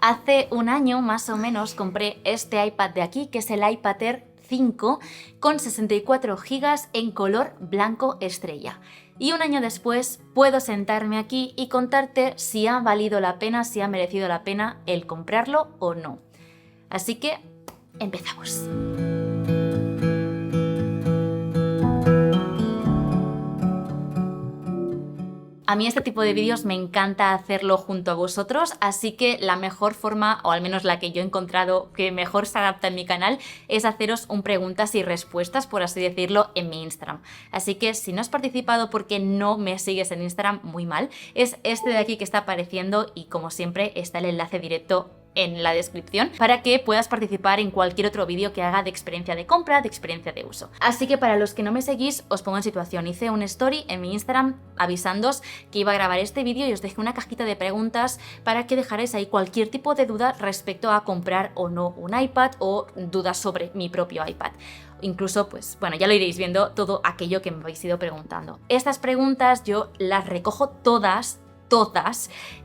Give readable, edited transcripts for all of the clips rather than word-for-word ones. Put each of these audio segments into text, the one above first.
Hace un año más o menos compré este iPad de aquí, que es el iPad Air 5 con 64 GB en color blanco estrella. Y un año después puedo sentarme aquí y contarte si ha valido la pena, si ha merecido la pena el comprarlo o no. Así que empezamos. A mí este tipo de vídeos me encanta hacerlo junto a vosotros, así que la mejor forma, o al menos la que yo he encontrado que mejor se adapta en mi canal, es haceros un preguntas y respuestas, por así decirlo, en mi Instagram. Así que si no has participado porque no me sigues en Instagram, muy mal, es este de aquí que está apareciendo y como siempre está el enlace directo en la descripción para que puedas participar en cualquier otro vídeo que haga de experiencia de compra, de experiencia de uso. Así que para los que no me seguís, os pongo en situación. Hice un story en mi Instagram avisándoos que iba a grabar este vídeo y os dejé una cajita de preguntas para que dejarais ahí cualquier tipo de duda respecto a comprar o no un iPad o dudas sobre mi propio iPad. Incluso, pues bueno, ya lo iréis viendo todo aquello que me habéis ido preguntando. Estas preguntas yo las recojo todas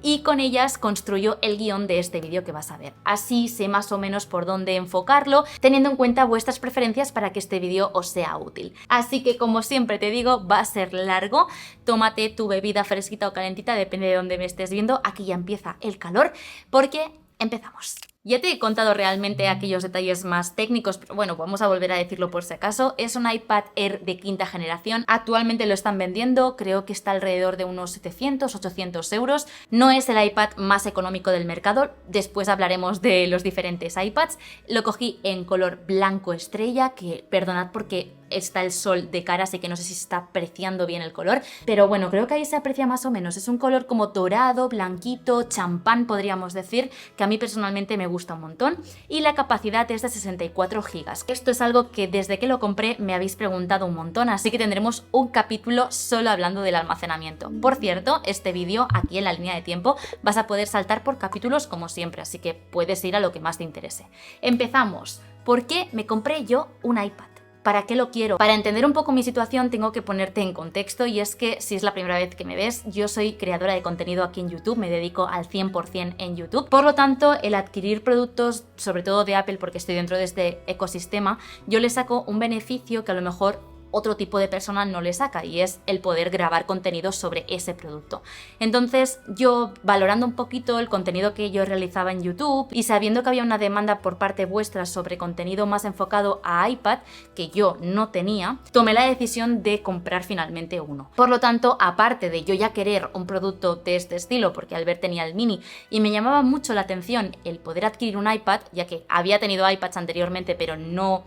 y con ellas construyo el guión de este vídeo que vas a ver. Así sé más o menos por dónde enfocarlo, teniendo en cuenta vuestras preferencias para que este vídeo os sea útil. Así que como siempre te digo, va a ser largo, tómate tu bebida fresquita o calentita, depende de dónde me estés viendo, aquí ya empieza el calor, porque empezamos. Ya te he contado realmente aquellos detalles más técnicos, pero bueno, vamos a volver a decirlo por si acaso. Es un iPad Air de quinta generación. Actualmente lo están vendiendo, creo que está alrededor de unos 700-800 euros. No es el iPad más económico del mercado, después hablaremos de los diferentes iPads. Lo cogí en color blanco estrella, que perdonad porque está el sol de cara, así que no sé si se está apreciando bien el color, pero bueno, creo que ahí se aprecia más o menos. Es un color como dorado, blanquito, champán podríamos decir, que a mí personalmente me gusta un montón, y la capacidad es de 64 GB. Esto es algo que desde que lo compré me habéis preguntado un montón, así que tendremos un capítulo solo hablando del almacenamiento. Por cierto, este vídeo aquí en la línea de tiempo vas a poder saltar por capítulos como siempre, así que puedes ir a lo que más te interese. Empezamos. ¿Por qué me compré yo un iPad? ¿Para qué lo quiero? Para entender un poco mi situación tengo que ponerte en contexto, y es que si es la primera vez que me ves, yo soy creadora de contenido aquí en YouTube, me dedico al 100% en YouTube. Por lo tanto, el adquirir productos, sobre todo de Apple porque estoy dentro de este ecosistema, yo le saco un beneficio que a lo mejor otro tipo de persona no le saca, y es el poder grabar contenido sobre ese producto. Entonces yo, valorando un poquito el contenido que yo realizaba en YouTube y sabiendo que había una demanda por parte vuestra sobre contenido más enfocado a iPad que yo no tenía, tomé la decisión de comprar finalmente uno. Por lo tanto, aparte de yo ya querer un producto de este estilo, porque Albert tenía el mini y me llamaba mucho la atención el poder adquirir un iPad, ya que había tenido iPads anteriormente pero no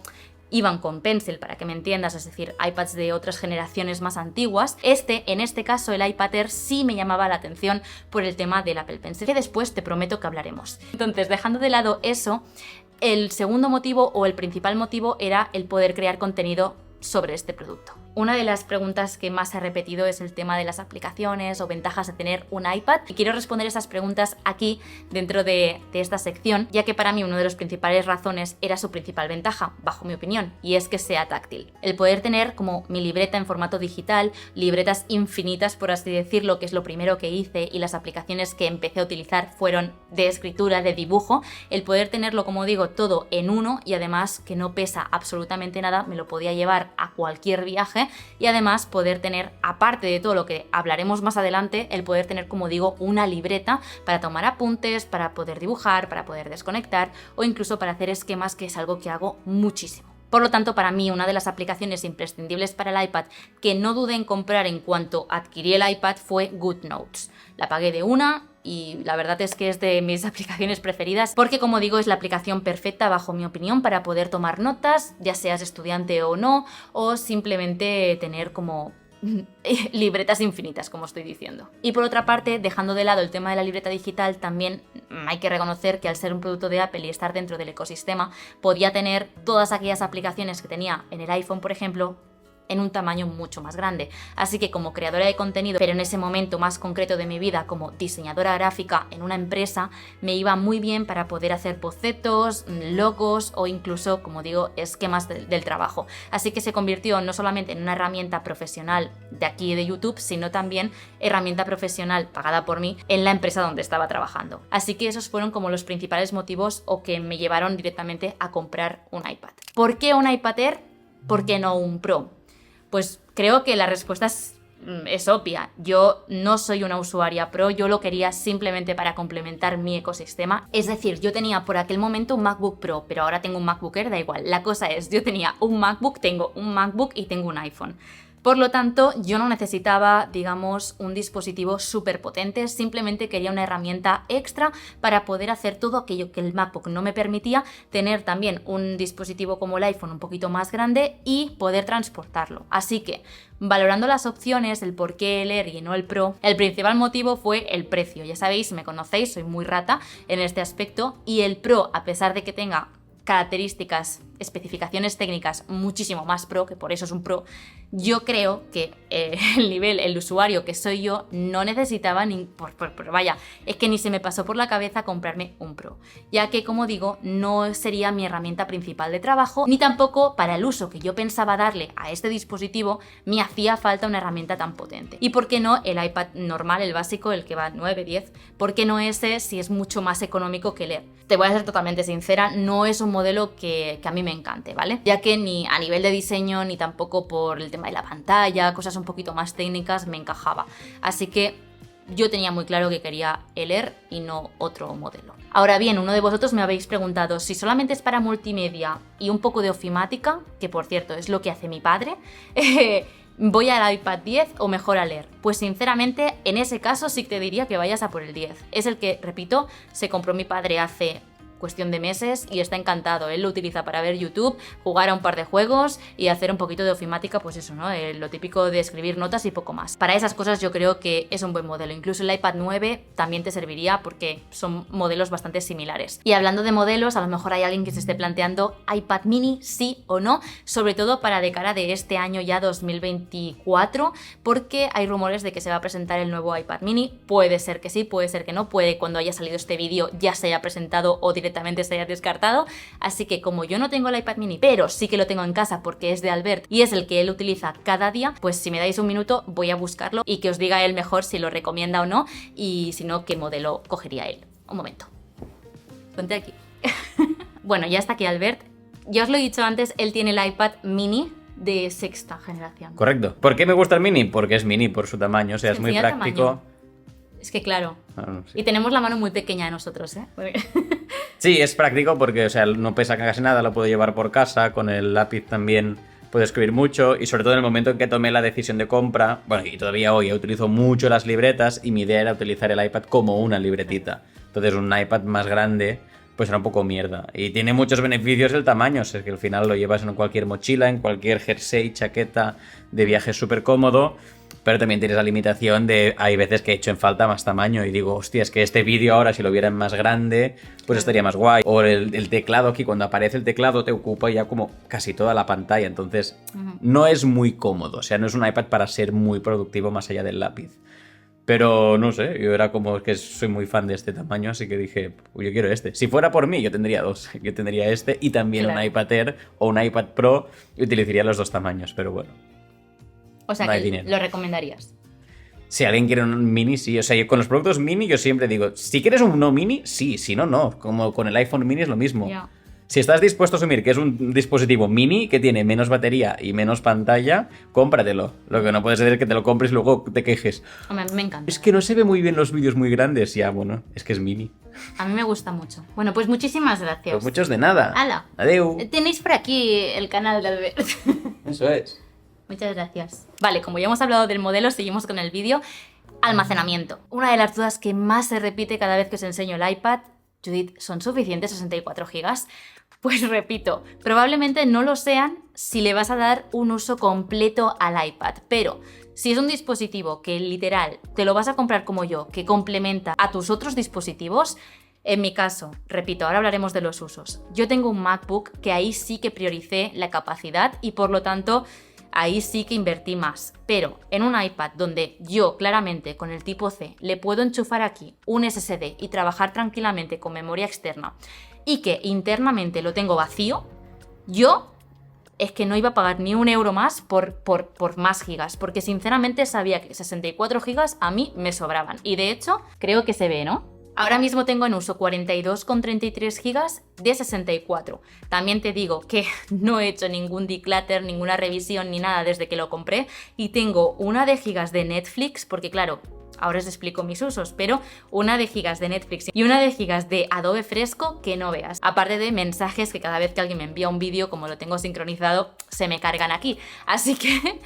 iban con Pencil, para que me entiendas, es decir, iPads de otras generaciones más antiguas. En este caso, el iPad Air sí me llamaba la atención por el tema del Apple Pencil, que después te prometo que hablaremos. Entonces, dejando de lado eso, el segundo motivo o el principal motivo era el poder crear contenido sobre este producto. Una de las preguntas que más he repetido es el tema de las aplicaciones o ventajas de tener un iPad, y quiero responder esas preguntas aquí dentro de esta sección, ya que para mí una de las principales razones era su principal ventaja, bajo mi opinión, y es que sea táctil. El poder tener como mi libreta en formato digital, libretas infinitas por así decirlo, que es lo primero que hice, y las aplicaciones que empecé a utilizar fueron de escritura, de dibujo, el poder tenerlo, como digo, todo en uno, y además que no pesa absolutamente nada, me lo podía llevar a cualquier viaje, y además poder tener, aparte de todo lo que hablaremos más adelante, el poder tener, como digo, una libreta para tomar apuntes, para poder dibujar, para poder desconectar o incluso para hacer esquemas, que es algo que hago muchísimo. Por lo tanto, para mí una de las aplicaciones imprescindibles para el iPad que no dudé en comprar en cuanto adquirí el iPad fue GoodNotes. La pagué de una y la verdad es que es de mis aplicaciones preferidas porque, como digo, es la aplicación perfecta bajo mi opinión para poder tomar notas, ya seas estudiante o no, o simplemente tener como libretas infinitas, como estoy diciendo. Y por otra parte, dejando de lado el tema de la libreta digital, también hay que reconocer que al ser un producto de Apple y estar dentro del ecosistema, podía tener todas aquellas aplicaciones que tenía en el iPhone, por ejemplo, en un tamaño mucho más grande. Así que como creadora de contenido, pero en ese momento más concreto de mi vida como diseñadora gráfica en una empresa, me iba muy bien para poder hacer bocetos, logos o incluso, como digo, esquemas del trabajo. Así que se convirtió no solamente en una herramienta profesional de aquí de YouTube, sino también herramienta profesional pagada por mí en la empresa donde estaba trabajando. Así que esos fueron como los principales motivos o que me llevaron directamente a comprar un iPad. ¿Por qué un iPad Air? ¿Por qué no un Pro? Pues creo que la respuesta es obvia. Yo no soy una usuaria pro, yo lo quería simplemente para complementar mi ecosistema. Es decir, yo tenía por aquel momento un MacBook Pro, pero ahora tengo un MacBook Air, da igual. La cosa es, yo tenía un MacBook, tengo un MacBook y tengo un iPhone. Por lo tanto, yo no necesitaba, digamos, un dispositivo súper potente, simplemente quería una herramienta extra para poder hacer todo aquello que el MacBook no me permitía, tener también un dispositivo como el iPhone un poquito más grande y poder transportarlo. Así que, valorando las opciones, el por qué el Air y no el Pro, el principal motivo fue el precio. Ya sabéis, me conocéis, soy muy rata en este aspecto, y el Pro, a pesar de que tenga características, especificaciones técnicas muchísimo más pro, que por eso es un pro, yo creo que el usuario que soy yo no necesitaba vaya, es que ni se me pasó por la cabeza comprarme un pro, ya que, como digo, no sería mi herramienta principal de trabajo, ni tampoco para el uso que yo pensaba darle a este dispositivo me hacía falta una herramienta tan potente. ¿Y por qué no el iPad normal, el básico, el que va 9, 10? ¿Por qué no ese si es mucho más económico que el Air? Te voy a ser totalmente sincera, no es un modelo que a mí me encante, ¿vale? Ya que ni a nivel de diseño, ni tampoco por el tema de la pantalla, cosas un poquito más técnicas, me encajaba. Así que yo tenía muy claro que quería el Air y no otro modelo. Ahora bien, uno de vosotros me habéis preguntado si solamente es para multimedia y un poco de ofimática, que por cierto es lo que hace mi padre, ¿voy al iPad 10 o mejor al Air? Pues sinceramente, en ese caso sí que te diría que vayas a por el 10. Es el que, repito, se compró mi padre hace cuestión de meses y está encantado. Él lo utiliza para ver YouTube, jugar a un par de juegos y hacer un poquito de ofimática, pues eso, ¿no? Lo típico de escribir notas y poco más. Para esas cosas yo creo que es un buen modelo. Incluso el iPad 9 también te serviría porque son modelos bastante similares. Y hablando de modelos, a lo mejor hay alguien que se esté planteando iPad mini, sí o no, sobre todo para de cara de este año ya 2024, porque hay rumores de que se va a presentar el nuevo iPad mini. Puede ser que sí, puede ser que no, puede cuando haya salido este vídeo ya se haya presentado o directamente se haya descartado. Así que como yo no tengo el iPad mini, pero sí que lo tengo en casa porque es de Albert y es el que él utiliza cada día, pues si me dais un minuto voy a buscarlo y que os diga él mejor si lo recomienda o no, y si no, qué modelo cogería él. Un momento. Ponte aquí. Bueno, ya está aquí Albert. Ya os lo he dicho antes, él tiene el iPad mini de sexta generación. Correcto. ¿Por qué me gusta el mini? Porque es mini por su tamaño, o sea, es muy práctico. Tamaño. Es que claro. Sí. Y tenemos la mano muy pequeña nosotros, ¿eh? Sí, es práctico porque, o sea, no pesa casi nada, lo puedo llevar por casa, con el lápiz también puedo escribir mucho, y sobre todo en el momento en que tomé la decisión de compra, bueno, y todavía hoy utilizo mucho las libretas y mi idea era utilizar el iPad como una libretita. Entonces un iPad más grande pues era un poco mierda. Y tiene muchos beneficios el tamaño, o sea, que al final lo llevas en cualquier mochila, en cualquier jersey, chaqueta de viaje súper cómodo. Pero también tienes la limitación de, hay veces que he hecho en falta más tamaño y digo, hostia, es que este vídeo ahora si lo viera en más grande, pues estaría más guay. O el teclado aquí, cuando aparece el teclado te ocupa ya como casi toda la pantalla, entonces no es muy cómodo, o sea, no es un iPad para ser muy productivo más allá del lápiz. Pero no sé, yo era como que soy muy fan de este tamaño, así que dije, yo quiero este. Si fuera por mí, yo tendría dos. Yo tendría este y también un iPad Air o un iPad Pro y utilizaría los dos tamaños, pero bueno. O sea, no que lo recomendarías. Si alguien quiere un mini, sí. O sea, yo con los productos mini yo siempre digo, si quieres un no mini, sí. Si no, no. Como con el iPhone mini es lo mismo. Yeah. Si estás dispuesto a asumir que es un dispositivo mini que tiene menos batería y menos pantalla, cómpratelo. Lo que no puede ser es que te lo compres y luego te quejes. A mí me encanta. Es que no se ve muy bien los vídeos muy grandes. Ya, bueno, es que es mini. A mí me gusta mucho. Bueno, pues muchísimas gracias. Pues muchos de nada. ¡Hala! Adeu. Tenéis por aquí el canal de Albert. Eso es. Muchas gracias. Vale, como ya hemos hablado del modelo, seguimos con el vídeo. Almacenamiento. Una de las dudas que más se repite cada vez que os enseño el iPad. Judith, ¿son suficientes 64 GB? Pues repito, probablemente no lo sean si le vas a dar un uso completo al iPad, pero si es un dispositivo que literal te lo vas a comprar como yo, que complementa a tus otros dispositivos, en mi caso, repito, ahora hablaremos de los usos. Yo tengo un MacBook que ahí sí que prioricé la capacidad y por lo tanto ahí sí que invertí más. Pero en un iPad donde yo claramente con el tipo C le puedo enchufar aquí un SSD y trabajar tranquilamente con memoria externa y que internamente lo tengo vacío, yo es que no iba a pagar ni un euro más por más gigas, porque sinceramente sabía que 64 gigas a mí me sobraban. Y de hecho, creo que se ve, ¿no? Ahora mismo tengo en uso 42,33 gigas de 64. También te digo que no he hecho ningún declutter, ninguna revisión ni nada desde que lo compré. Y tengo una de gigas de Netflix, porque claro, ahora os explico mis usos, pero una de gigas de Netflix y una de gigas de Adobe Fresco que no veas. Aparte de mensajes que cada vez que alguien me envía un vídeo, como lo tengo sincronizado, se me cargan aquí. Así que,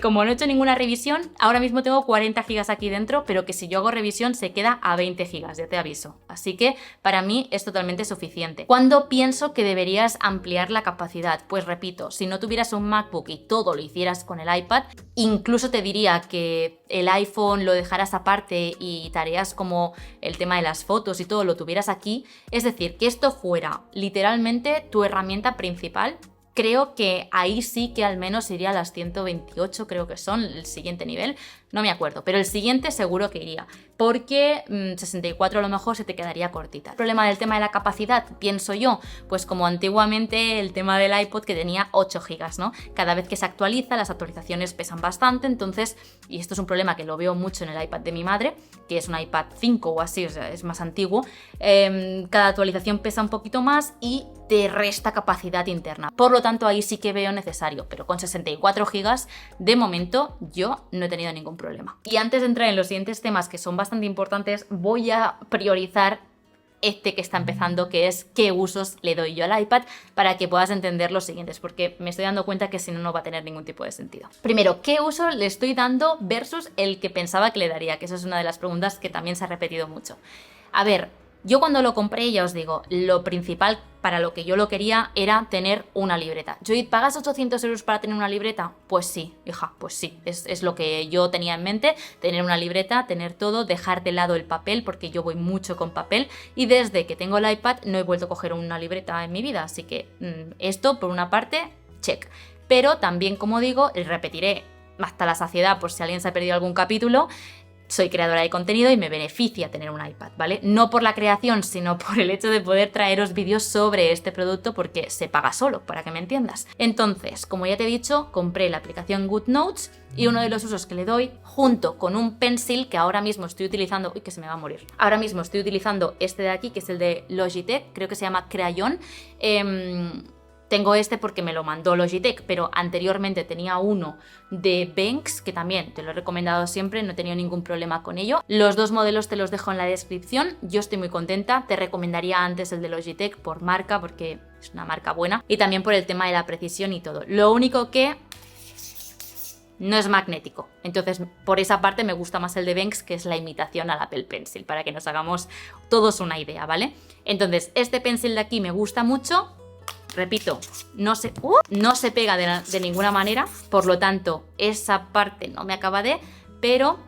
como no he hecho ninguna revisión, ahora mismo tengo 40 gigas aquí dentro, pero que si yo hago revisión se queda a 20 gigas, ya te aviso. Así que para mí es totalmente suficiente. ¿Cuándo pienso que deberías ampliar la capacidad? Pues repito, si no tuvieras un MacBook y todo lo hicieras con el iPad, incluso te diría que el iPhone lo dejaras aparte y tareas como el tema de las fotos y todo lo tuvieras aquí, es decir, que esto fuera literalmente tu herramienta principal. Creo que ahí sí que al menos iría a las 128, creo que son el siguiente nivel, no me acuerdo, pero el siguiente seguro que iría, porque 64 a lo mejor se te quedaría cortita. El problema del tema de la capacidad, pienso yo, pues como antiguamente el tema del iPod que tenía 8 gigas, ¿no? Cada vez que se actualiza, las actualizaciones pesan bastante, entonces, y esto es un problema que lo veo mucho en el iPad de mi madre, que es un iPad 5 o así, o sea, es más antiguo, cada actualización pesa un poquito más y te resta capacidad interna. Por lo tanto, ahí sí que veo necesario, pero con 64 gigas, de momento, yo no he tenido ningún problema. Y antes de entrar en los siguientes temas que son bastante importantes, voy a priorizar este que está empezando, que es qué usos le doy yo al iPad, para que puedas entender los siguientes, porque me estoy dando cuenta que si no, no va a tener ningún tipo de sentido. Primero, ¿qué uso le estoy dando versus el que pensaba que le daría? Que esa es una de las preguntas que también se ha repetido mucho. A ver, yo cuando lo compré, ya os digo, lo principal para lo que yo lo quería era tener una libreta. Joy, ¿pagas 800 euros para tener una libreta? Pues sí, hija, pues sí. Es lo que yo tenía en mente, tener una libreta, tener todo, dejar de lado el papel, porque yo voy mucho con papel y desde que tengo el iPad no he vuelto a coger una libreta en mi vida. Así que esto, por una parte, check. Pero también, como digo, repetiré hasta la saciedad por si alguien se ha perdido algún capítulo, soy creadora de contenido y me beneficia tener un iPad, ¿vale? No por la creación, sino por el hecho de poder traeros vídeos sobre este producto porque se paga solo, para que me entiendas. Entonces, como ya te he dicho, compré la aplicación GoodNotes y uno de los usos que le doy, junto con un pencil que ahora mismo estoy utilizando... Uy, que se me va a morir. Ahora mismo estoy utilizando este de aquí, que es el de Logitech, creo que se llama Crayon. Tengo este porque me lo mandó Logitech, pero anteriormente tenía uno de Banks, que también te lo he recomendado siempre, no he tenido ningún problema con ello. Los dos modelos te los dejo en la descripción, yo estoy muy contenta, te recomendaría antes el de Logitech por marca, porque es una marca buena, y también por el tema de la precisión y todo. Lo único que no es magnético, entonces por esa parte me gusta más el de Banks, que es la imitación al Apple Pencil, para que nos hagamos todos una idea, ¿vale? Entonces este pencil de aquí me gusta mucho. Repito, no se pega de ninguna manera, por lo tanto, esa parte no me acaba de, pero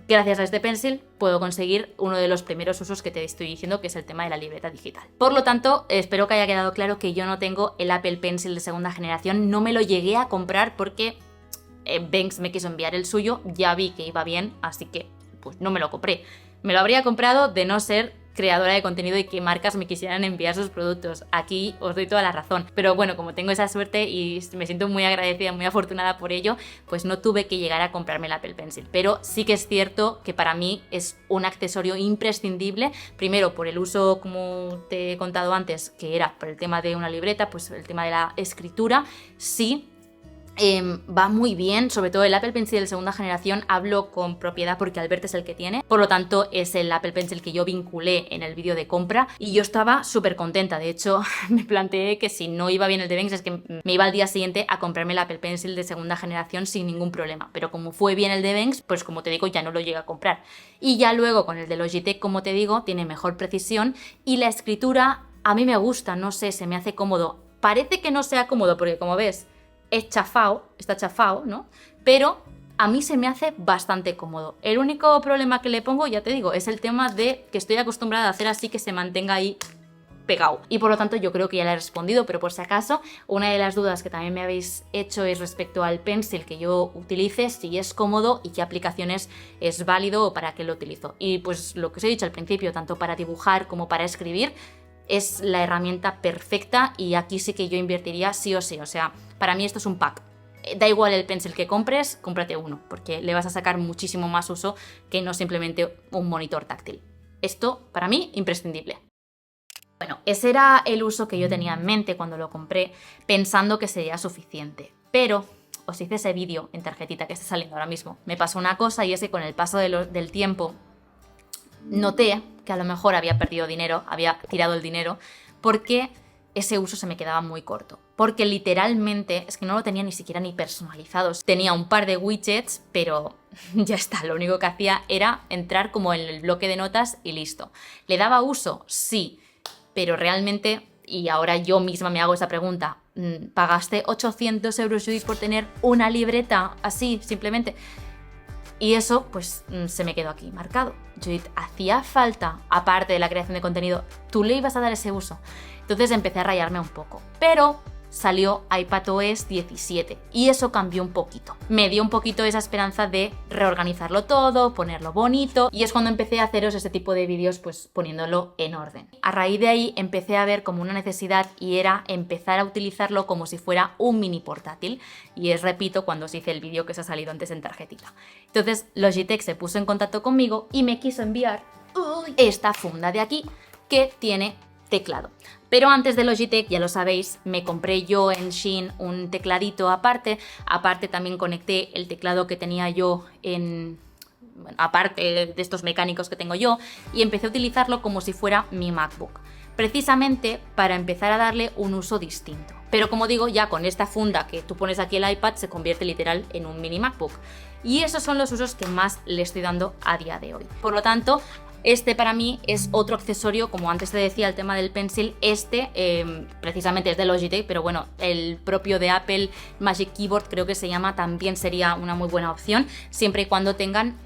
gracias a este pencil puedo conseguir uno de los primeros usos que te estoy diciendo, que es el tema de la libreta digital. Por lo tanto, espero que haya quedado claro que yo no tengo el Apple Pencil de segunda generación, no me lo llegué a comprar porque Banks me quiso enviar el suyo, ya vi que iba bien, así que pues no me lo compré. Me lo habría comprado de no ser creadora de contenido y que marcas me quisieran enviar sus productos. Aquí os doy toda la razón. Pero bueno, como tengo esa suerte y me siento muy agradecida, muy afortunada por ello, pues no tuve que llegar a comprarme el Apple Pencil. Pero sí que es cierto que para mí es un accesorio imprescindible. Primero, por el uso, como te he contado antes, que era por el tema de una libreta, pues el tema de la escritura, sí. Va muy bien, sobre todo el Apple Pencil de segunda generación, hablo con propiedad porque Albert es el que tiene, por lo tanto es el Apple Pencil que yo vinculé en el vídeo de compra y yo estaba súper contenta. De hecho, me planteé que si no iba bien el de Banks es que me iba al día siguiente a comprarme el Apple Pencil de segunda generación sin ningún problema, pero como fue bien el de Banks, pues como te digo, ya no lo llegué a comprar. Y ya luego con el de Logitech, como te digo, tiene mejor precisión y la escritura a mí me gusta, no sé, se me hace cómodo. Parece que no sea cómodo porque, como ves, es chafao, está chafao, ¿no? Pero a mí se me hace bastante cómodo. El único problema que le pongo, ya te digo, es el tema de que estoy acostumbrada a hacer así, que se mantenga ahí pegado. Y por lo tanto yo creo que ya le he respondido, pero por si acaso, una de las dudas que también me habéis hecho es respecto al pencil que yo utilice, si es cómodo y qué aplicaciones es válido o para qué lo utilizo. Y pues lo que os he dicho al principio, tanto para dibujar como para escribir, es la herramienta perfecta y aquí sí que yo invertiría sí o sí. O sea, para mí esto es un pack. Da igual el pencil que compres, cómprate uno, porque le vas a sacar muchísimo más uso que no simplemente un monitor táctil. Esto, para mí, imprescindible. Bueno, ese era el uso que yo tenía en mente cuando lo compré, pensando que sería suficiente. Pero os hice ese vídeo en tarjetita que está saliendo ahora mismo. Me pasó una cosa y es que con el paso del tiempo noté que a lo mejor había perdido dinero, había tirado el dinero, porque ese uso se me quedaba muy corto. Porque literalmente es que no lo tenía ni siquiera ni personalizado. Tenía un par de widgets, pero ya está. Lo único que hacía era entrar como en el bloque de notas y listo. ¿Le daba uso? Sí. Pero realmente, y ahora yo misma me hago esa pregunta, ¿pagaste 800 euros, Judith, por tener una libreta así, simplemente? Y eso, pues, se me quedó aquí marcado. Judith, hacía falta, aparte de la creación de contenido, tú le ibas a dar ese uso. Entonces empecé a rayarme un poco. Pero salió iPadOS 17 y eso cambió un poquito. Me dio un poquito esa esperanza de reorganizarlo todo, ponerlo bonito, y es cuando empecé a haceros este tipo de vídeos, pues poniéndolo en orden. A raíz de ahí empecé a ver como una necesidad y era empezar a utilizarlo como si fuera un mini portátil, y es, repito, cuando os hice el vídeo que os ha salido antes en tarjetita. Entonces Logitech se puso en contacto conmigo y me quiso enviar esta funda de aquí que tiene teclado. Pero antes de Logitech, ya lo sabéis, me compré yo en Shein un tecladito aparte. Aparte también conecté el teclado que tenía yo aparte de estos mecánicos que tengo yo, y empecé a utilizarlo como si fuera mi MacBook, precisamente para empezar a darle un uso distinto. Pero como digo, ya con esta funda que tú pones aquí el iPad se convierte literal en un mini MacBook. Y esos son los usos que más le estoy dando a día de hoy. Por lo tanto, este para mí es otro accesorio, como antes te decía, el tema del pencil. Precisamente es de Logitech, pero bueno, el propio de Apple, Magic Keyboard creo que se llama, también sería una muy buena opción, siempre y cuando tengan,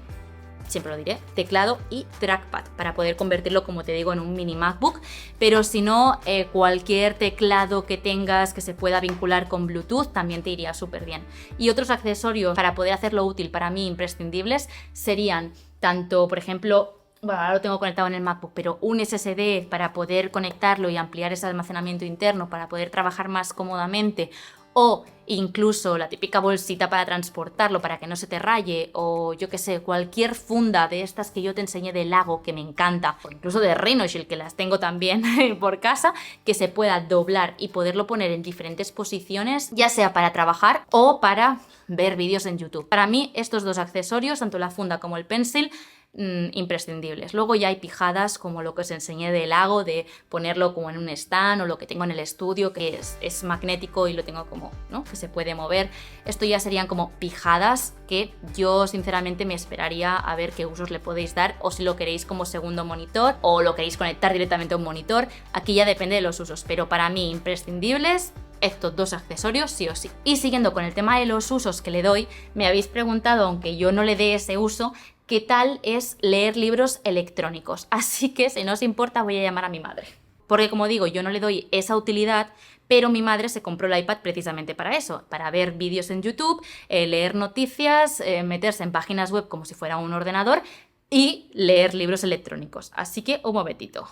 siempre lo diré, teclado y trackpad, para poder convertirlo, como te digo, en un mini MacBook. Pero si no, cualquier teclado que tengas que se pueda vincular con Bluetooth también te iría súper bien. Y otros accesorios para poder hacerlo útil, para mí imprescindibles, serían tanto, por ejemplo, bueno, ahora lo tengo conectado en el MacBook, pero un SSD para poder conectarlo y ampliar ese almacenamiento interno para poder trabajar más cómodamente, o incluso la típica bolsita para transportarlo para que no se te raye, o yo que sé, cualquier funda de estas que yo te enseñé de Lago, que me encanta, o incluso de Rhinoshield, que las tengo también por casa, que se pueda doblar y poderlo poner en diferentes posiciones, ya sea para trabajar o para ver vídeos en YouTube. Para mí estos dos accesorios, tanto la funda como el pencil, imprescindibles. Luego ya hay pijadas como lo que os enseñé de Lago, de ponerlo como en un stand, o lo que tengo en el estudio que es magnético y lo tengo como, ¿no?, que se puede mover. Esto ya serían como pijadas que yo sinceramente me esperaría a ver qué usos le podéis dar, o si lo queréis como segundo monitor o lo queréis conectar directamente a un monitor. Aquí ya depende de los usos, pero para mí imprescindibles estos dos accesorios sí o sí. Y siguiendo con el tema de los usos que le doy, me habéis preguntado, aunque yo no le dé ese uso, ¿qué tal es leer libros electrónicos? Así que, si no os importa, voy a llamar a mi madre. Porque, como digo, yo no le doy esa utilidad, pero mi madre se compró el iPad precisamente para eso, para ver vídeos en YouTube, leer noticias, meterse en páginas web como si fuera un ordenador y leer libros electrónicos. Así que, un momentito.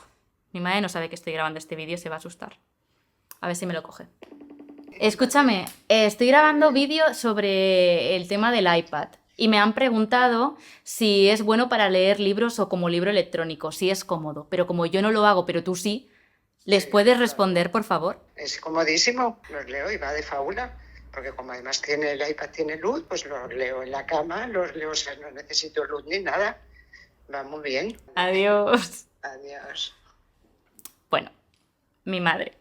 Mi madre no sabe que estoy grabando este vídeo, se va a asustar. A ver si me lo coge. Escúchame, estoy grabando vídeo sobre el tema del iPad. Y me han preguntado si es bueno para leer libros o como libro electrónico, si es cómodo. Pero como yo no lo hago, pero tú sí, ¿les puedes responder, por favor? Es comodísimo, los leo y va de fábula, porque como además el iPad tiene luz, pues los leo en la cama, los leo, o sea, no necesito luz ni nada. Va muy bien. Adiós. Adiós. Bueno, mi madre.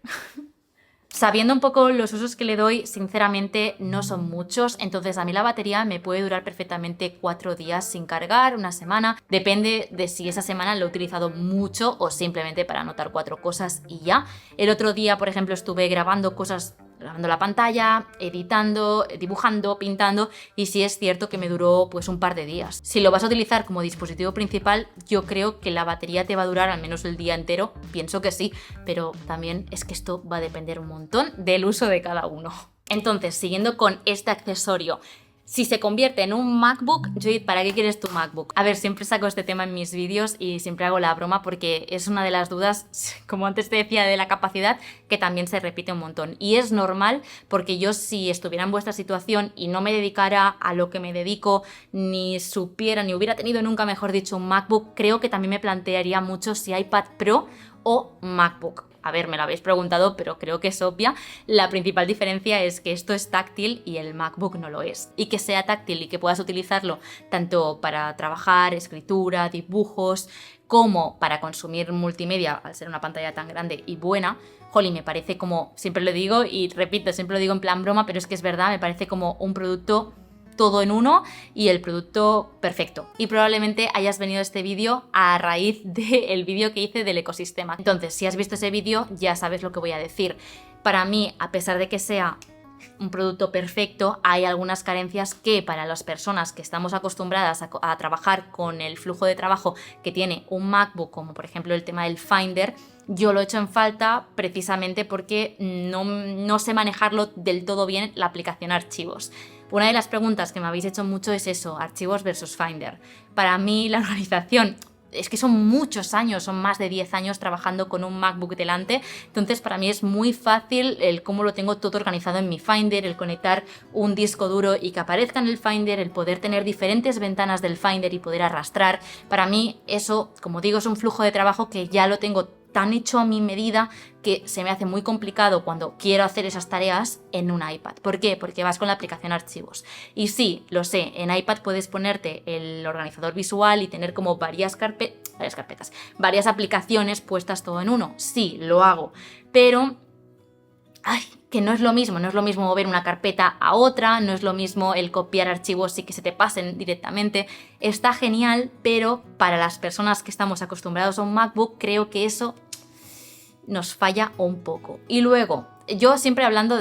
Sabiendo un poco los usos que le doy, sinceramente no son muchos, entonces a mí la batería me puede durar perfectamente 4 días sin cargar, una semana, depende de si esa semana lo he utilizado mucho o simplemente para anotar 4 cosas y ya. El otro día, por ejemplo, estuve grabando cosas grabando la pantalla, editando, dibujando, pintando, y sí es cierto que me duró pues un par de días. Si lo vas a utilizar como dispositivo principal, yo creo que la batería te va a durar al menos el día entero, pienso que sí, pero también es que esto va a depender un montón del uso de cada uno. Entonces, siguiendo con este accesorio, si se convierte en un MacBook, Judith, ¿para qué quieres tu MacBook? A ver, siempre saco este tema en mis vídeos y siempre hago la broma porque es una de las dudas, como antes te decía, de la capacidad, que también se repite un montón. Y es normal porque yo, si estuviera en vuestra situación y no me dedicara a lo que me dedico, ni supiera, ni hubiera tenido nunca, mejor dicho, un MacBook, creo que también me plantearía mucho si iPad Pro o MacBook. A ver, me lo habéis preguntado, pero creo que es obvia. La principal diferencia es que esto es táctil y el MacBook no lo es. Y que sea táctil y que puedas utilizarlo tanto para trabajar, escritura, dibujos, como para consumir multimedia, al ser una pantalla tan grande y buena, jolly, me parece como, siempre lo digo y repito, siempre lo digo en plan broma, pero es que es verdad, me parece como un producto todo en uno y el producto perfecto. Y probablemente hayas venido a este vídeo a raíz del vídeo que hice del ecosistema. Entonces, si has visto ese vídeo, ya sabes lo que voy a decir. Para mí, a pesar de que sea un producto perfecto, hay algunas carencias que para las personas que estamos acostumbradas a trabajar con el flujo de trabajo que tiene un MacBook, como por ejemplo el tema del Finder, yo lo he hecho en falta precisamente porque no sé manejarlo del todo bien, la aplicación Archivos. Una de las preguntas que me habéis hecho mucho es eso, Archivos versus Finder. Para mí la organización, es que son muchos años, son más de 10 años trabajando con un MacBook delante, entonces para mí es muy fácil el cómo lo tengo todo organizado en mi Finder, el conectar un disco duro y que aparezca en el Finder, el poder tener diferentes ventanas del Finder y poder arrastrar. Para mí eso, como digo, es un flujo de trabajo que ya lo tengo tan hecho a mi medida que se me hace muy complicado cuando quiero hacer esas tareas en un iPad. ¿Por qué? Porque vas con la aplicación Archivos. Y sí, lo sé, en iPad puedes ponerte el organizador visual y tener como varias carpetas, varias aplicaciones puestas todo en uno. Sí, lo hago, pero que no es lo mismo mover una carpeta a otra, no es lo mismo el copiar archivos y que se te pasen directamente. Está genial, pero para las personas que estamos acostumbrados a un MacBook, creo que eso nos falla un poco. Y luego, yo siempre hablando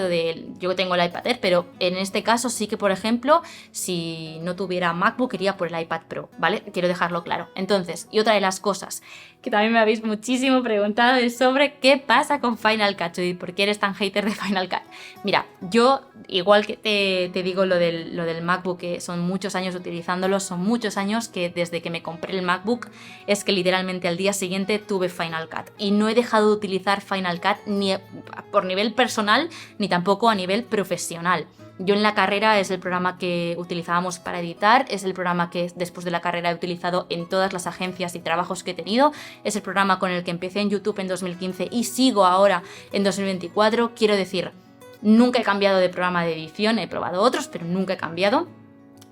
yo tengo el iPad Air, pero en este caso sí que, por ejemplo, si no tuviera MacBook, iría por el iPad Pro, ¿vale? Quiero dejarlo claro. Entonces, y otra de las cosas que también me habéis muchísimo preguntado es sobre qué pasa con Final Cut, Judith, ¿por qué eres tan hater de Final Cut? Mira, yo, igual que te digo lo del MacBook, que son muchos años utilizándolo, son muchos años que desde que me compré el MacBook, es que literalmente al día siguiente tuve Final Cut. Y no he dejado de utilizar Final Cut ni por nivel personal, ni tampoco a nivel profesional. Yo en la carrera es el programa que utilizábamos para editar, es el programa que después de la carrera he utilizado en todas las agencias y trabajos que he tenido, es el programa con el que empecé en YouTube en 2015 y sigo ahora en 2024. Quiero decir, nunca he cambiado de programa de edición, he probado otros, pero nunca he cambiado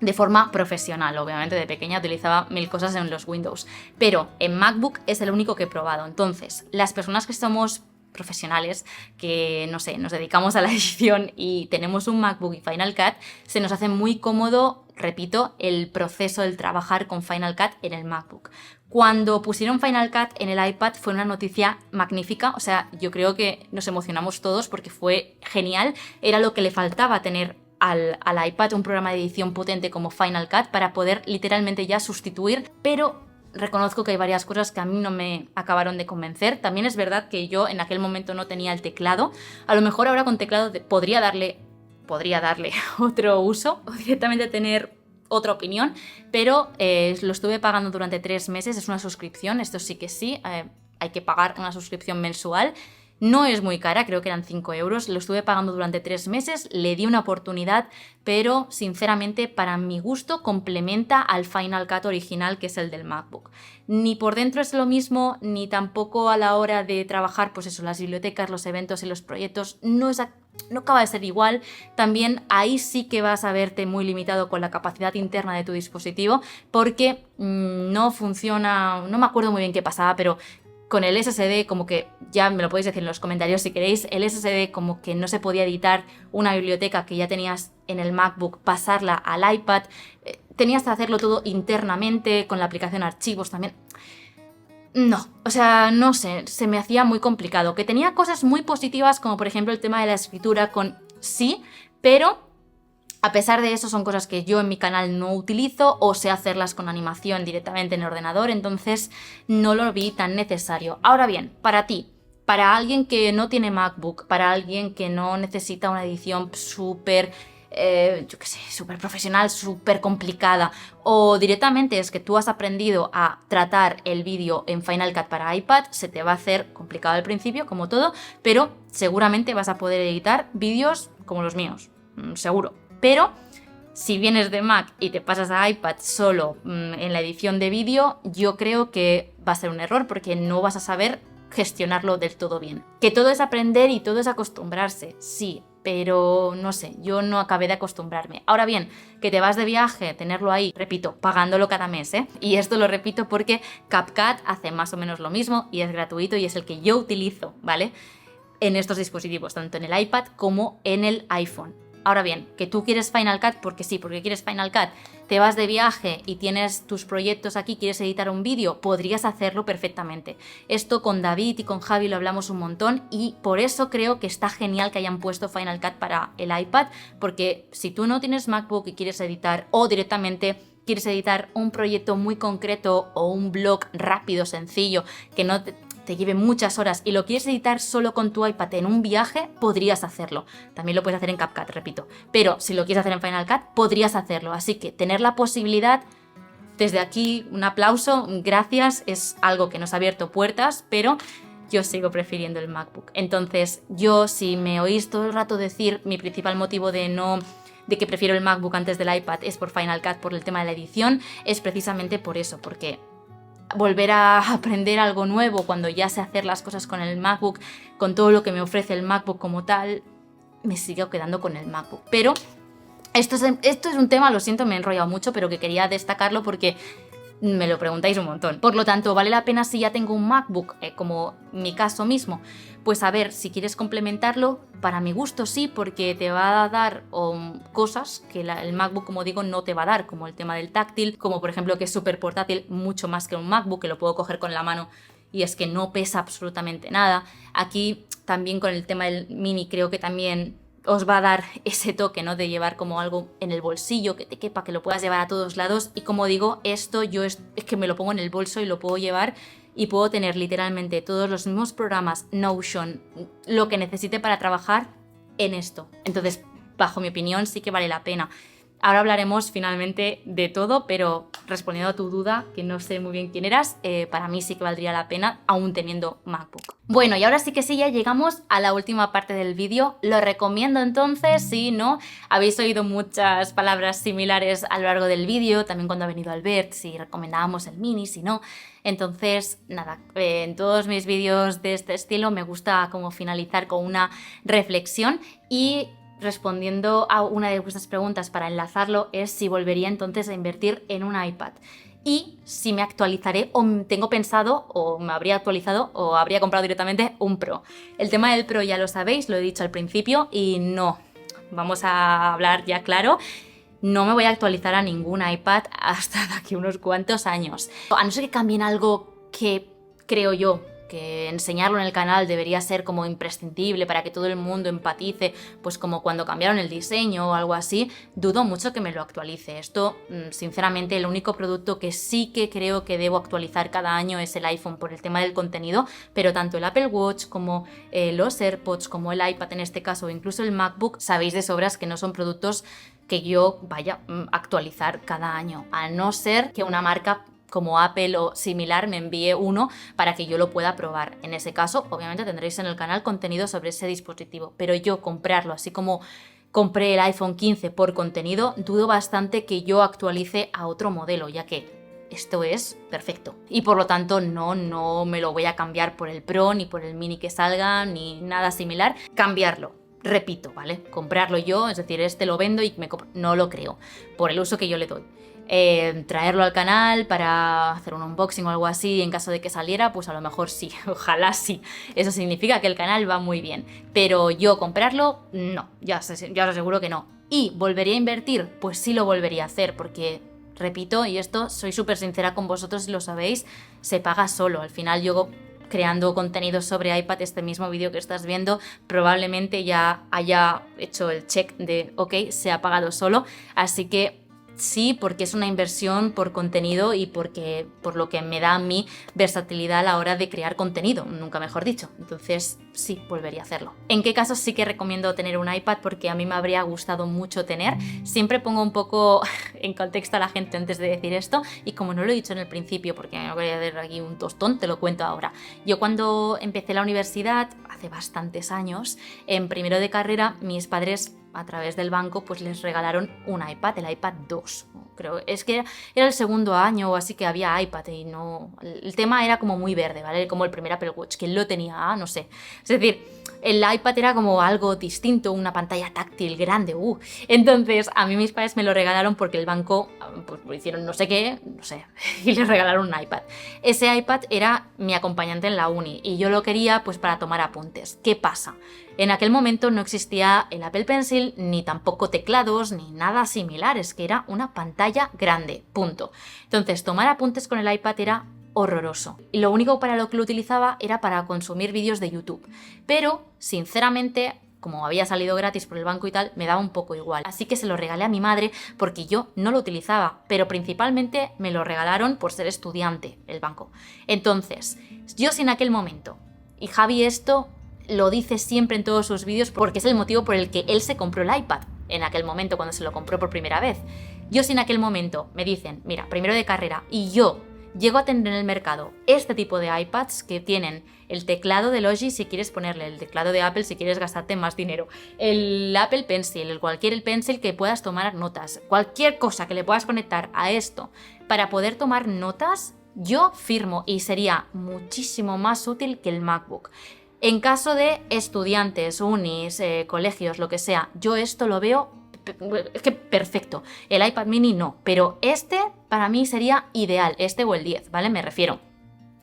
de forma profesional. Obviamente de pequeña utilizaba 1000 cosas en los Windows, pero en MacBook es el único que he probado. Entonces, las personas que somos profesionales, que no sé, nos dedicamos a la edición y tenemos un MacBook y Final Cut, se nos hace muy cómodo, repito, el proceso del trabajar con Final Cut en el MacBook. Cuando pusieron Final Cut en el iPad fue una noticia magnífica, o sea, yo creo que nos emocionamos todos porque fue genial, era lo que le faltaba tener al iPad, un programa de edición potente como Final Cut para poder literalmente ya sustituir, pero reconozco que hay varias cosas que a mí no me acabaron de convencer. También es verdad que yo en aquel momento no tenía el teclado. A lo mejor ahora con teclado podría darle otro uso o directamente tener otra opinión, pero lo estuve pagando durante 3 meses. Es una suscripción, esto sí que sí, hay que pagar una suscripción mensual. No es muy cara, creo que eran 5 euros, lo estuve pagando durante 3 meses, le di una oportunidad, pero sinceramente para mi gusto complementa al Final Cut original, que es el del MacBook. Ni por dentro es lo mismo, ni tampoco a la hora de trabajar, pues eso, las bibliotecas, los eventos y los proyectos, no acaba de ser igual. También ahí sí que vas a verte muy limitado con la capacidad interna de tu dispositivo, porque no funciona, no me acuerdo muy bien qué pasaba, pero con el SSD, como que, ya me lo podéis decir en los comentarios si queréis, el SSD como que no se podía editar una biblioteca que ya tenías en el MacBook, pasarla al iPad, tenías que hacerlo todo internamente, con la aplicación Archivos también. No, o sea, no sé, se me hacía muy complicado. Que tenía cosas muy positivas, como por ejemplo el tema de la escritura con sí, pero a pesar de eso son cosas que yo en mi canal no utilizo o sé hacerlas con animación directamente en el ordenador, entonces no lo vi tan necesario. Ahora bien, para ti, para alguien que no tiene MacBook, para alguien que no necesita una edición súper, yo qué sé, súper profesional, súper complicada, o directamente es que tú has aprendido a tratar el vídeo en Final Cut para iPad, se te va a hacer complicado al principio, como todo, pero seguramente vas a poder editar vídeos como los míos, seguro. Pero si vienes de Mac y te pasas a iPad solo en la edición de vídeo, yo creo que va a ser un error porque no vas a saber gestionarlo del todo bien. Que todo es aprender y todo es acostumbrarse, sí, pero no sé, yo no acabé de acostumbrarme. Ahora bien, que te vas de viaje, tenerlo ahí, repito, pagándolo cada mes, ¿eh? Y esto lo repito porque CapCut hace más o menos lo mismo y es gratuito y es el que yo utilizo, ¿vale? En estos dispositivos, tanto en el iPad como en el iPhone. Ahora bien, que tú quieres Final Cut porque sí, porque quieres Final Cut, te vas de viaje y tienes tus proyectos aquí, quieres editar un vídeo, podrías hacerlo perfectamente. Esto con David y con Javi lo hablamos un montón y por eso creo que está genial que hayan puesto Final Cut para el iPad, porque si tú no tienes MacBook y quieres editar o directamente quieres editar un proyecto muy concreto o un blog rápido, sencillo, que no te lleve muchas horas y lo quieres editar solo con tu iPad en un viaje, podrías hacerlo. También lo puedes hacer en CapCut, repito. Pero si lo quieres hacer en Final Cut, podrías hacerlo. Así que tener la posibilidad, desde aquí un aplauso, gracias, es algo que nos ha abierto puertas, pero yo sigo prefiriendo el MacBook. Entonces, yo, si me oís todo el rato decir mi principal motivo de que prefiero el MacBook antes del iPad es por Final Cut, por el tema de la edición, es precisamente por eso, porque volver a aprender algo nuevo cuando ya sé hacer las cosas con el MacBook, con todo lo que me ofrece el MacBook como tal, me sigo quedando con el MacBook. Pero esto es un tema, lo siento, me he enrollado mucho, pero que quería destacarlo porque me lo preguntáis un montón. Por lo tanto, ¿vale la pena si ya tengo un MacBook, como mi caso mismo? Pues a ver, si quieres complementarlo, para mi gusto sí, porque te va a dar cosas que el MacBook, como digo, no te va a dar, como el tema del táctil, como por ejemplo que es súper portátil, mucho más que un MacBook, que lo puedo coger con la mano y es que no pesa absolutamente nada. Aquí también con el tema del mini creo que también os va a dar ese toque, ¿no? De llevar como algo en el bolsillo, que te quepa, que lo puedas llevar a todos lados. Y como digo, esto yo es que me lo pongo en el bolso y lo puedo llevar y puedo tener literalmente todos los mismos programas, Notion, lo que necesite para trabajar en esto. Entonces, bajo mi opinión, sí que vale la pena. Ahora hablaremos finalmente de todo, pero respondiendo a tu duda, que no sé muy bien quién eras, para mí sí que valdría la pena, aún teniendo MacBook. Bueno, y ahora sí que sí, ya llegamos a la última parte del vídeo. Lo recomiendo entonces, sí, ¿no? Habéis oído muchas palabras similares a lo largo del vídeo, también cuando ha venido Albert, si recomendábamos el mini, si no. Entonces, nada, en todos mis vídeos de este estilo me gusta como finalizar con una reflexión y respondiendo a una de vuestras preguntas para enlazarlo es si volvería entonces a invertir en un iPad y si me actualizaré o tengo pensado o me habría actualizado o habría comprado directamente un Pro. El tema del Pro ya lo sabéis, lo he dicho al principio y no, vamos a hablar ya claro, no me voy a actualizar a ningún iPad hasta de aquí unos cuantos años. A no ser que cambien algo que creo yo que enseñarlo en el canal debería ser como imprescindible para que todo el mundo empatice, pues como cuando cambiaron el diseño o algo así, dudo mucho que me lo actualice. Esto, sinceramente, el único producto que sí que creo que debo actualizar cada año es el iPhone por el tema del contenido, pero tanto el Apple Watch como los AirPods, como el iPad en este caso, o incluso el MacBook, sabéis de sobras que no son productos que yo vaya a actualizar cada año, a no ser que una marca como Apple o similar me envíe uno para que yo lo pueda probar. En ese caso, obviamente tendréis en el canal contenido sobre ese dispositivo, pero yo comprarlo, así como compré el iPhone 15 por contenido, dudo bastante que yo actualice a otro modelo, ya que esto es perfecto. Y por lo tanto no me lo voy a cambiar por el Pro, ni por el Mini que salga, ni nada similar. Cambiarlo, repito, ¿vale? Comprarlo yo, es decir, este lo vendo y me compro. No lo creo, por el uso que yo le doy. Traerlo al canal para hacer un unboxing o algo así en caso de que saliera, pues a lo mejor sí, ojalá sí. Eso significa que el canal va muy bien. Pero yo comprarlo, no, ya os aseguro que no. ¿Y volvería a invertir? Pues sí lo volvería a hacer porque repito, y esto soy súper sincera con vosotros y lo sabéis, se paga solo. Al final yo creando contenido sobre iPad, este mismo vídeo que estás viendo, probablemente ya haya hecho el check de ok, se ha pagado solo, así que sí, porque es una inversión por contenido y porque por lo que me da a mí versatilidad a la hora de crear contenido, nunca mejor dicho. Entonces sí, volvería a hacerlo. ¿En qué casos sí que recomiendo tener un iPad? Porque a mí me habría gustado mucho tener. Siempre pongo un poco en contexto a la gente antes de decir esto, y como no lo he dicho en el principio porque no voy a dar aquí un tostón, te lo cuento ahora. Yo cuando empecé la universidad, hace bastantes años, en primero de carrera, mis padres a través del banco pues les regalaron un iPad, el iPad 2, creo. Es que era el segundo año o así que había iPad y no... El tema era como muy verde, ¿vale? Como el primer Apple Watch, ¿quién lo tenía? Ah, no sé. Es decir, el iPad era como algo distinto, una pantalla táctil grande, Entonces a mí mis padres me lo regalaron porque el banco pues hicieron no sé qué, no sé, y les regalaron un iPad. Ese iPad era mi acompañante en la uni y yo lo quería pues para tomar apuntes. ¿Qué pasa? En aquel momento no existía el Apple Pencil, ni tampoco teclados, ni nada similar, es que era una pantalla grande, punto. Entonces, tomar apuntes con el iPad era horroroso. Y lo único para lo que lo utilizaba era para consumir vídeos de YouTube. Pero, sinceramente, como había salido gratis por el banco y tal, me daba un poco igual. Así que se lo regalé a mi madre porque yo no lo utilizaba, pero principalmente me lo regalaron por ser estudiante, el banco. Entonces, yo sin aquel momento, y Javi esto lo dice siempre en todos sus vídeos porque es el motivo por el que él se compró el iPad en aquel momento cuando se lo compró por primera vez. Yo si en aquel momento me dicen, mira, primero de carrera, y yo llego a tener en el mercado este tipo de iPads que tienen el teclado de Logi si quieres ponerle, el teclado de Apple si quieres gastarte más dinero, el Apple Pencil, el Pencil que puedas tomar notas, cualquier cosa que le puedas conectar a esto para poder tomar notas, yo firmo y sería muchísimo más útil que el MacBook. En caso de estudiantes, unis, colegios, lo que sea, yo esto lo veo es que perfecto. El iPad mini no, pero este para mí sería ideal, este o el 10, ¿vale? Me refiero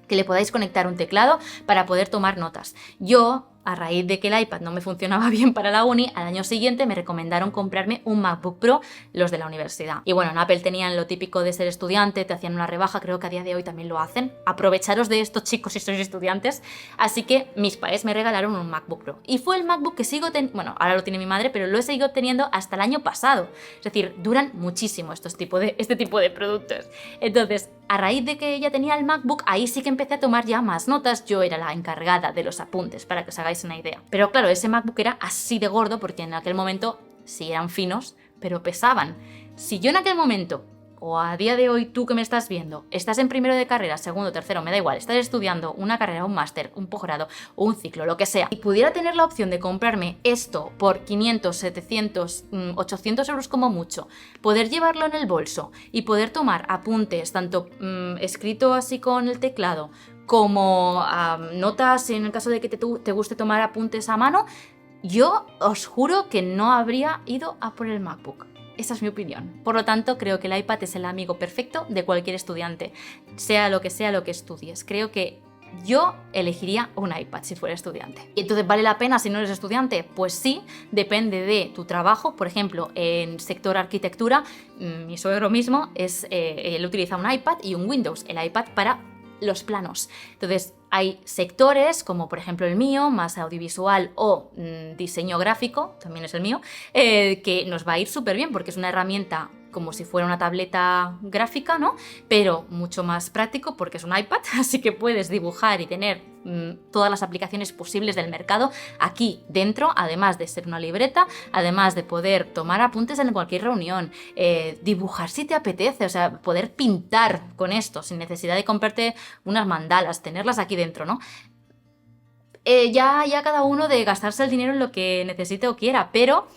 que le podáis conectar un teclado para poder tomar notas. Yo, a raíz de que el iPad no me funcionaba bien para la uni, al año siguiente me recomendaron comprarme un MacBook Pro, los de la universidad. Y bueno, en Apple tenían lo típico de ser estudiante, te hacían una rebaja, creo que a día de hoy también lo hacen. Aprovecharos de esto, chicos, si sois estudiantes. Así que mis padres me regalaron un MacBook Pro. Y fue el MacBook que sigo teniendo, bueno, ahora lo tiene mi madre, pero lo he seguido teniendo hasta el año pasado. Es decir, duran muchísimo este tipo de productos. Entonces, a raíz de que ella tenía el MacBook, ahí sí que empecé a tomar ya más notas. Yo era la encargada de los apuntes, para que os hagáis una idea. Pero claro, ese MacBook era así de gordo porque en aquel momento sí eran finos, pero pesaban. Si yo en aquel momento, o a día de hoy tú que me estás viendo, estás en primero de carrera, segundo, tercero, me da igual, estás estudiando una carrera, un máster, un posgrado o un ciclo, lo que sea, y pudiera tener la opción de comprarme esto por 500, 700, 800 euros como mucho, poder llevarlo en el bolso y poder tomar apuntes, tanto escrito así con el teclado, como notas en el caso de que te guste tomar apuntes a mano, yo os juro que no habría ido a por el MacBook. Esa es mi opinión. Por lo tanto, creo que el iPad es el amigo perfecto de cualquier estudiante, sea lo que estudies. Creo que yo elegiría un iPad si fuera estudiante. ¿Y entonces vale la pena si no eres estudiante? Pues sí, depende de tu trabajo. Por ejemplo, en sector arquitectura, mi suegro mismo él utiliza un iPad y un Windows. El iPad para los planos. Entonces, hay sectores, como por ejemplo el mío, más audiovisual o diseño gráfico, también es el mío, que nos va a ir súper bien porque es una herramienta como si fuera una tableta gráfica, ¿no? Pero mucho más práctico porque es un iPad, así que puedes dibujar y tener todas las aplicaciones posibles del mercado aquí dentro, además de ser una libreta, además de poder tomar apuntes en cualquier reunión, dibujar si te apetece, o sea, poder pintar con esto sin necesidad de comprarte unas mandalas, tenerlas aquí dentro, ¿no? Ya cada uno de gastarse el dinero en lo que necesite o quiera, pero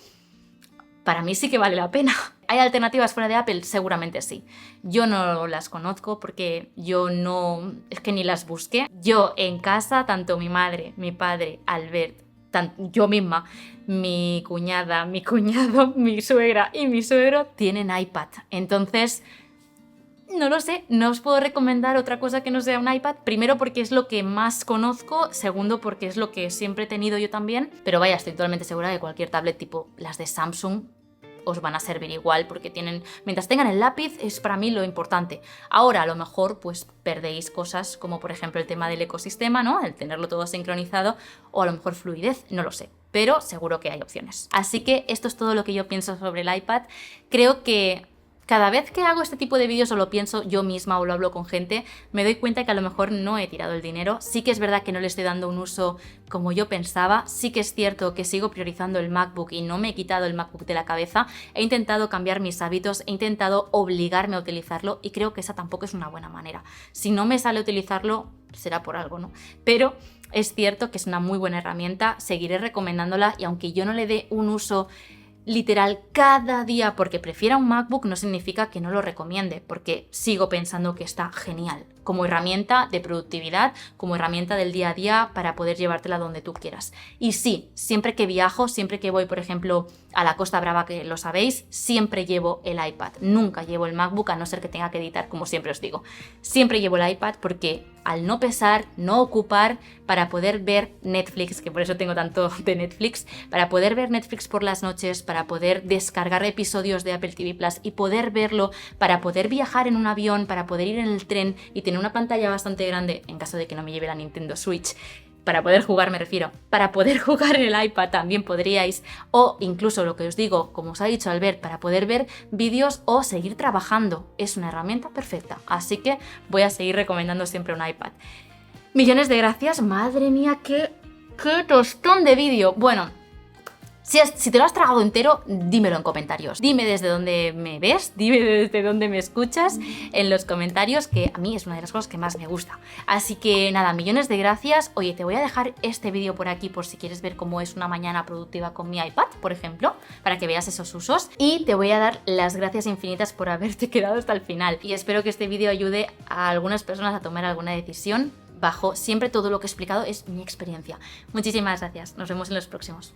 para mí sí que vale la pena. ¿Hay alternativas fuera de Apple? Seguramente sí. Yo no las conozco porque es que ni las busqué. Yo en casa, tanto mi madre, mi padre, Albert, yo misma, mi cuñada, mi cuñado, mi suegra y mi suegro tienen iPad. Entonces, no lo sé, no os puedo recomendar otra cosa que no sea un iPad. Primero porque es lo que más conozco, segundo porque es lo que siempre he tenido yo también. Pero vaya, estoy totalmente segura de que cualquier tablet tipo las de Samsung os van a servir igual porque mientras tengan el lápiz es para mí lo importante. Ahora a lo mejor pues perdéis cosas como por ejemplo el tema del ecosistema, ¿no? El tenerlo todo sincronizado, o a lo mejor fluidez, no lo sé. Pero seguro que hay opciones. Así que esto es todo lo que yo pienso sobre el iPad. Creo que cada vez que hago este tipo de vídeos o lo pienso yo misma o lo hablo con gente, me doy cuenta que a lo mejor no he tirado el dinero. Sí que es verdad que no le estoy dando un uso como yo pensaba. Sí que es cierto que sigo priorizando el MacBook y no me he quitado el MacBook de la cabeza. He intentado cambiar mis hábitos, he intentado obligarme a utilizarlo y creo que esa tampoco es una buena manera. Si no me sale utilizarlo, será por algo, ¿no? Pero es cierto que es una muy buena herramienta, seguiré recomendándola y aunque yo no le dé un uso literal cada día porque prefiera un MacBook, no significa que no lo recomiende, porque sigo pensando que está genial como herramienta de productividad, como herramienta del día a día para poder llevártela donde tú quieras. Y sí, siempre que viajo, siempre que voy, por ejemplo, a la Costa Brava, que lo sabéis, siempre llevo el iPad, nunca llevo el MacBook, a no ser que tenga que editar, como siempre os digo. Siempre llevo el iPad porque al no pesar, no ocupar, para poder ver Netflix, que por eso tengo tanto de Netflix, para poder ver Netflix por las noches, para poder descargar episodios de Apple TV Plus y poder verlo, para poder viajar en un avión, para poder ir en el tren y tener una pantalla bastante grande, en caso de que no me lleve la Nintendo Switch, para poder jugar me refiero, para poder jugar en el iPad también podríais, o incluso lo que os digo, como os ha dicho Albert, para poder ver vídeos o seguir trabajando. Es una herramienta perfecta, así que voy a seguir recomendando siempre un iPad. Millones de gracias, madre mía, qué tostón de vídeo. Bueno, si te lo has tragado entero, dímelo en comentarios. Dime desde dónde me ves, dime desde dónde me escuchas en los comentarios, que a mí es una de las cosas que más me gusta. Así que nada, millones de gracias. Oye, te voy a dejar este vídeo por aquí por si quieres ver cómo es una mañana productiva con mi iPad, por ejemplo, para que veas esos usos. Y te voy a dar las gracias infinitas por haberte quedado hasta el final. Y espero que este vídeo ayude a algunas personas a tomar alguna decisión bajo siempre todo lo que he explicado es mi experiencia. Muchísimas gracias. Nos vemos en los próximos.